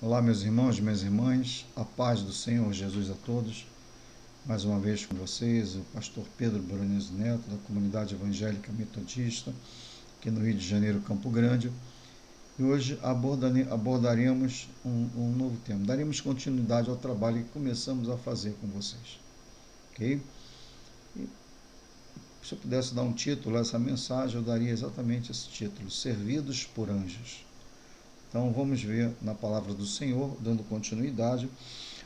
Olá, meus irmãos, minhas irmãs, a paz do Senhor Jesus a todos. Mais uma vez com vocês, o pastor Pedro Brunizo Neto, da Comunidade Evangélica Metodista, aqui no Rio de Janeiro, Campo Grande. E hoje abordaremos um novo tema. Daremos continuidade ao trabalho que começamos a fazer com vocês. Ok? E se eu pudesse dar um título a essa mensagem, eu daria exatamente esse título: Servidos por Anjos. Então vamos ver na palavra do Senhor, dando continuidade.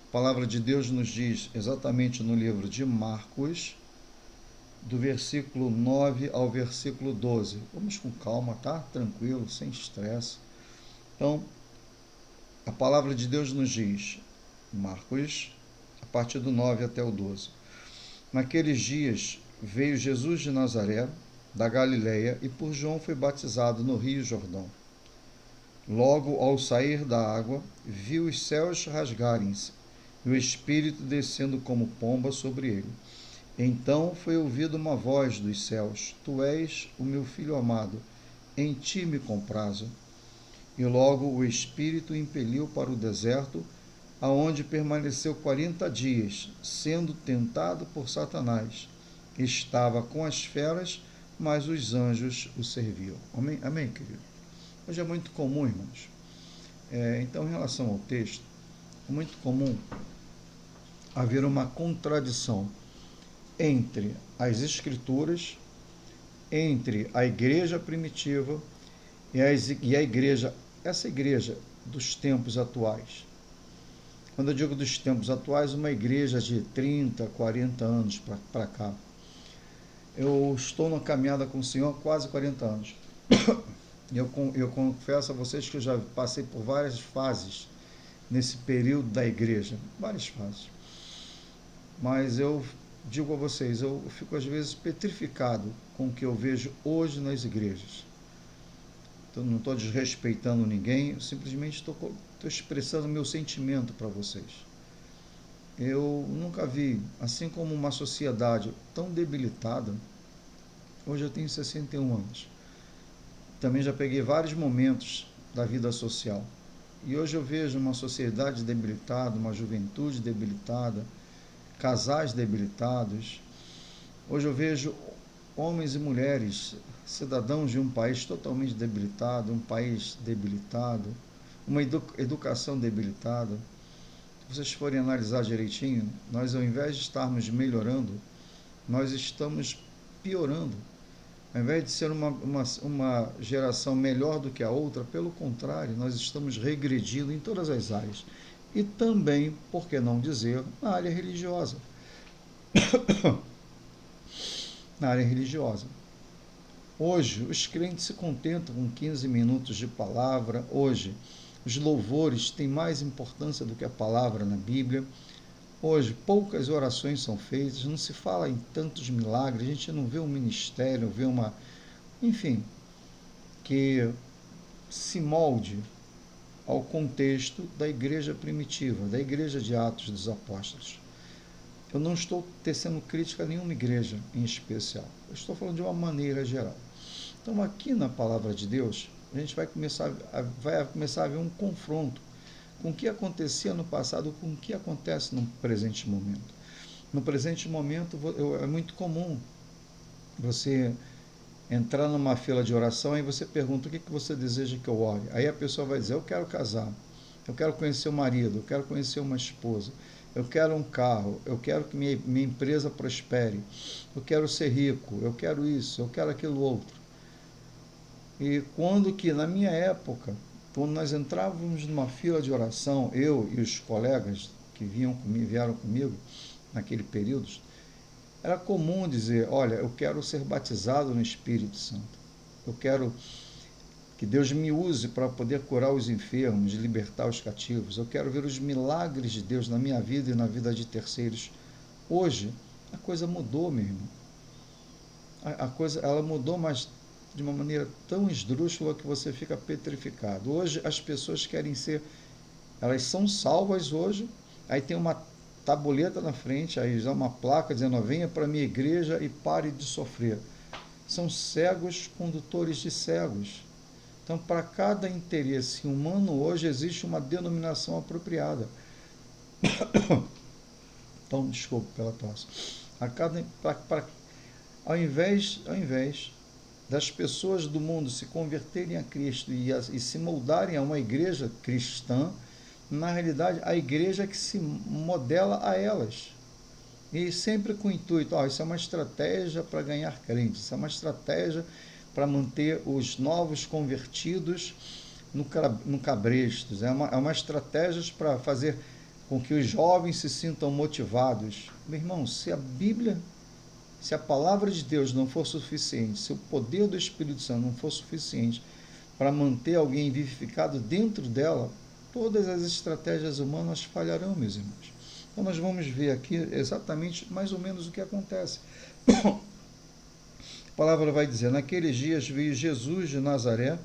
A palavra de Deus nos diz exatamente no livro de Marcos, do versículo 9 ao versículo 12. Vamos com calma, tá? Tranquilo, sem estresse. Então, a palavra de Deus nos diz, Marcos, a partir do 9 até o 12. Naqueles dias veio Jesus de Nazaré, da Galileia, e por João foi batizado no Rio Jordão. Logo ao sair da água, viu os céus rasgarem-se e o Espírito descendo como pomba sobre ele. Então foi ouvida uma voz dos céus: Tu és o meu Filho amado, em ti me comprazo. E logo o Espírito o impeliu para o deserto, aonde permaneceu 40 dias, sendo tentado por Satanás. Estava com as feras, mas os anjos o serviam. Amém, amém, querido? Hoje é muito comum, irmãos. Então, em relação ao texto, é muito comum haver uma contradição entre as escrituras, entre a igreja primitiva e a igreja, essa igreja dos tempos atuais. Quando eu digo dos tempos atuais, uma igreja de 30, 40 anos para cá. Eu estou na caminhada com o Senhor há quase 40 anos. Eu confesso a vocês que eu já passei por várias fases nesse período da igreja, várias fases. Mas eu digo a vocês, eu fico às vezes petrificado com o que eu vejo hoje nas igrejas. Então, não estou desrespeitando ninguém, eu simplesmente estou expressando meu sentimento para vocês. Eu nunca vi, assim como uma sociedade tão debilitada. Hoje eu tenho 61 anos. Também já peguei vários momentos da vida social. E hoje eu vejo uma sociedade debilitada, uma juventude debilitada, casais debilitados. Hoje eu vejo homens e mulheres, cidadãos de um país totalmente debilitado, um país debilitado, uma educação debilitada. Se vocês forem analisar direitinho, nós, ao invés de estarmos melhorando, nós estamos piorando. Ao invés de ser uma geração melhor do que a outra, pelo contrário, nós estamos regredindo em todas as áreas. E também, por que não dizer, na área religiosa. Na área religiosa. Hoje, os crentes se contentam com 15 minutos de palavra. Hoje, os louvores têm mais importância do que a palavra na Bíblia. Hoje, poucas orações são feitas, não se fala em tantos milagres, a gente não vê um ministério, vê uma... Enfim, que se molde ao contexto da igreja primitiva, da igreja de Atos dos Apóstolos. Eu não estou tecendo crítica a nenhuma igreja em especial, eu estou falando de uma maneira geral. Então, aqui na palavra de Deus, a gente vai começar a ver um confronto com o que acontecia no passado, com o que acontece no presente momento. No presente momento, é muito comum você entrar numa fila de oração e você pergunta: o que você deseja que eu ore? Aí a pessoa vai dizer: eu quero casar, eu quero conhecer o marido, eu quero conhecer uma esposa, eu quero um carro, eu quero que minha empresa prospere, eu quero ser rico, eu quero isso, eu quero aquilo outro. E quando que, na minha época, quando nós entrávamos numa fila de oração, eu e os colegas que vieram comigo naquele período, era comum dizer: olha, eu quero ser batizado no Espírito Santo, eu quero que Deus me use para poder curar os enfermos, libertar os cativos, eu quero ver os milagres de Deus na minha vida e na vida de terceiros. Hoje, a coisa mudou, meu irmão. A coisa, ela mudou, mas de uma maneira tão esdrúxula que você fica petrificado. Hoje as pessoas querem ser, elas são salvas hoje, aí tem uma tabuleta na frente, aí já uma placa dizendo: venha para a minha igreja e pare de sofrer. São cegos condutores de cegos. Então, para cada interesse humano, hoje existe uma denominação apropriada. Então, desculpe pela tosse. Ao invés das pessoas do mundo se converterem a Cristo e se moldarem a uma igreja cristã, na realidade, a igreja é que se modela a elas. E sempre com o intuito, isso é uma estratégia para ganhar crentes, isso é uma estratégia para manter os novos convertidos no cabrestos, é uma estratégia para fazer com que os jovens se sintam motivados. Meu irmão, se a palavra de Deus não for suficiente, se o poder do Espírito Santo não for suficiente para manter alguém vivificado dentro dela, todas as estratégias humanas falharão, meus irmãos. Então nós vamos ver aqui exatamente mais ou menos o que acontece. A palavra vai dizer, naqueles dias veio Jesus de Nazaré,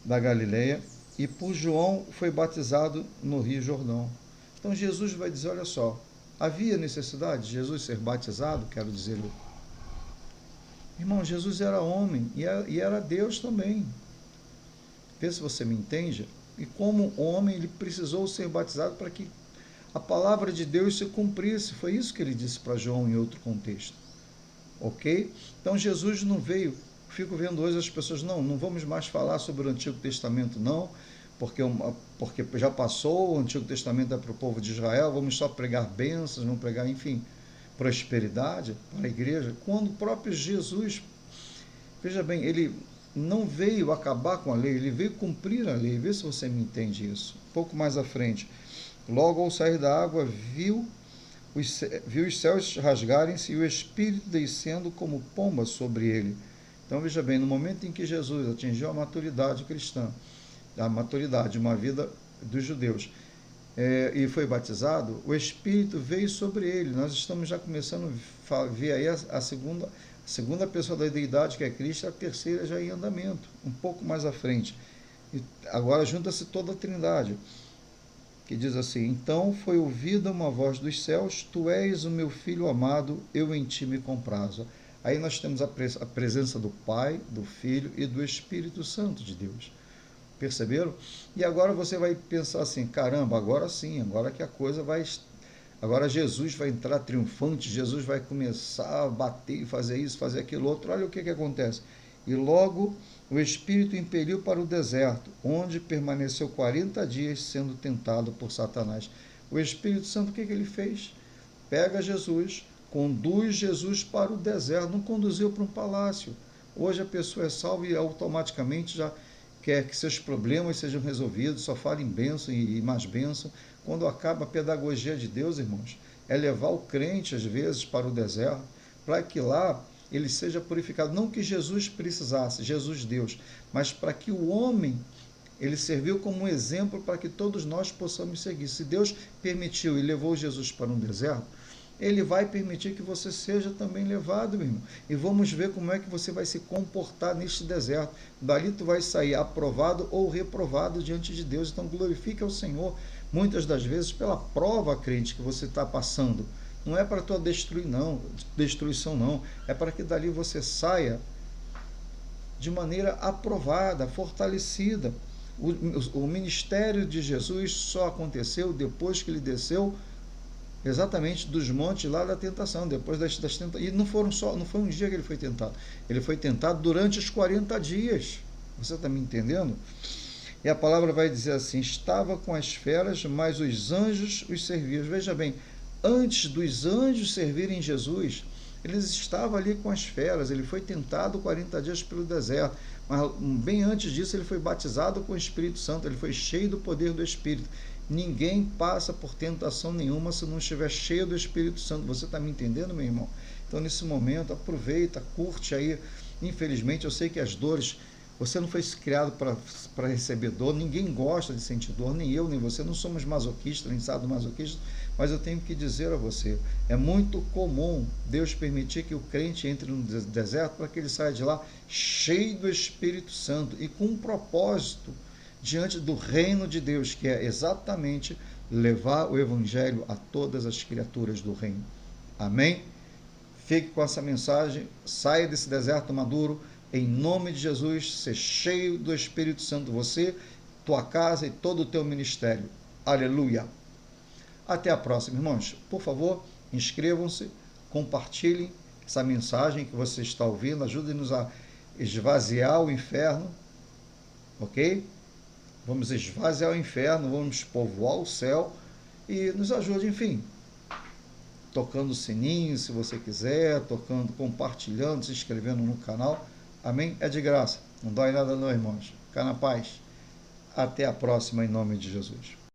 da Galileia, e por João foi batizado no Rio Jordão. Então Jesus vai dizer, olha só, havia necessidade de Jesus ser batizado, quero dizer. Irmão, Jesus era homem e era Deus também. Vê se você me entende. E como homem, ele precisou ser batizado para que a palavra de Deus se cumprisse. Foi isso que ele disse para João em outro contexto. Ok? Então Jesus não veio. Fico vendo hoje as pessoas, não vamos mais falar sobre o Antigo Testamento, não, porque já passou, o Antigo Testamento é para o povo de Israel, vamos só pregar bênçãos, vamos pregar, enfim, prosperidade para a igreja, quando o próprio Jesus, veja bem, ele não veio acabar com a lei, ele veio cumprir a lei. Vê se você me entende isso. Um pouco mais à frente, logo ao sair da água, viu os céus rasgarem-se e o Espírito descendo como pomba sobre ele. Então veja bem, no momento em que Jesus atingiu a maturidade cristã, a maturidade, uma vida dos judeus, e foi batizado, o Espírito veio sobre ele. Nós estamos já começando a ver aí a segunda pessoa da deidade, que é Cristo, a terceira já em andamento, um pouco mais à frente. E agora junta-se toda a Trindade, que diz assim, então foi ouvida uma voz dos céus, tu és o meu filho amado, eu em ti me comprazo. Aí nós temos a presença do Pai, do Filho e do Espírito Santo de Deus. Perceberam? E agora você vai pensar assim, caramba, agora sim, agora que a coisa vai... Agora Jesus vai entrar triunfante, Jesus vai começar a bater e fazer isso, fazer aquilo outro. Olha o que acontece. E logo o Espírito impeliu para o deserto, onde permaneceu 40 dias sendo tentado por Satanás. O Espírito Santo, o que ele fez? Pega Jesus, conduz Jesus para o deserto, não conduziu para um palácio. Hoje a pessoa é salva e automaticamente já quer que seus problemas sejam resolvidos, só fala em bênção e mais bênção. Quando acaba a pedagogia de Deus, irmãos, é levar o crente, às vezes, para o deserto, para que lá ele seja purificado. Não que Jesus precisasse, Jesus Deus, mas para que o homem, ele serviu como um exemplo para que todos nós possamos seguir. Se Deus permitiu e levou Jesus para um deserto, ele vai permitir que você seja também levado, meu irmão. E vamos ver como é que você vai se comportar neste deserto. Dali tu vai sair aprovado ou reprovado diante de Deus. Então glorifique ao Senhor, muitas das vezes, pela prova, crente, que você está passando. Não é para a tua destruição, não. É para que dali você saia de maneira aprovada, fortalecida. O ministério de Jesus só aconteceu depois que ele desceu exatamente dos montes lá da tentação, depois das tentações. E não foi um dia que ele foi tentado. Ele foi tentado durante os 40 dias. Você está me entendendo? E a palavra vai dizer assim, estava com as feras, mas os anjos os serviam. Veja bem, antes dos anjos servirem Jesus, eles estavam ali com as feras. Ele foi tentado 40 dias pelo deserto, mas bem antes disso ele foi batizado com o Espírito Santo, ele foi cheio do poder do Espírito. Ninguém passa por tentação nenhuma se não estiver cheio do Espírito Santo. Você está me entendendo, meu irmão? Então, nesse momento, aproveita, curte aí. Infelizmente, eu sei que as dores, você não foi criado para receber dor, ninguém gosta de sentir dor, nem eu, nem você, não somos masoquistas, nem sadomasoquistas, mas eu tenho que dizer a você, é muito comum Deus permitir que o crente entre no deserto para que ele saia de lá cheio do Espírito Santo e com um propósito diante do reino de Deus, que é exatamente levar o evangelho a todas as criaturas do reino. Amém? Fique com essa mensagem, saia desse deserto maduro, Em nome de Jesus, ser cheio do Espírito Santo, você, tua casa e todo o teu ministério. Aleluia. Até a próxima, irmãos. Por favor, inscrevam-se, compartilhem essa mensagem que você está ouvindo, ajudem-nos a esvaziar o inferno, ok? Vamos esvaziar o inferno, vamos povoar o céu e nos ajude, enfim, tocando o sininho, se você quiser, tocando, compartilhando, se inscrevendo no canal. Amém? É de graça. Não dói nada não, irmãos. Fica na paz. Até a próxima, em nome de Jesus.